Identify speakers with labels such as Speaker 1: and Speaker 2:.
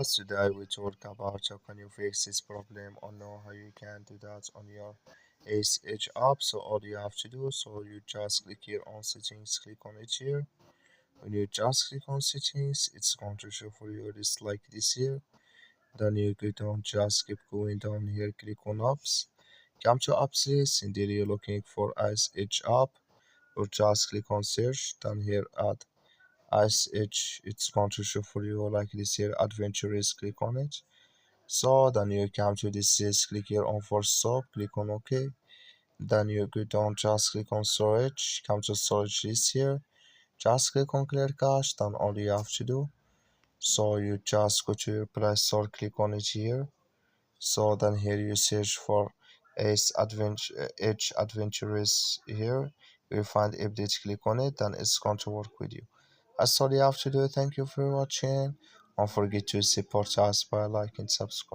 Speaker 1: Today we talk about how can you fix this problem or know how you can do that on your ACH app. So all you have to do, so you just click here on settings, click on it here. When you just click on settings, it's going to show for you this like this here. Then you go down, just keep going down here, click on apps. Come to apps list, and there you're looking for ACH app, or just click on search. Then here add ACH, it's going to show for you like this here, adventurous, click on it. So then you come to this list, click here on for stop, click on OK. Then you go down, just click on storage, come to storage list here, just click on clear cache. Then all you have to do, so you just go to your Play Store, click on it here. So then here you search for Edge Adventures here. You find update, click on it, then it's going to work with you. That's all you have to do. Thank you for watching. Don't forget to support us by like and subscribe.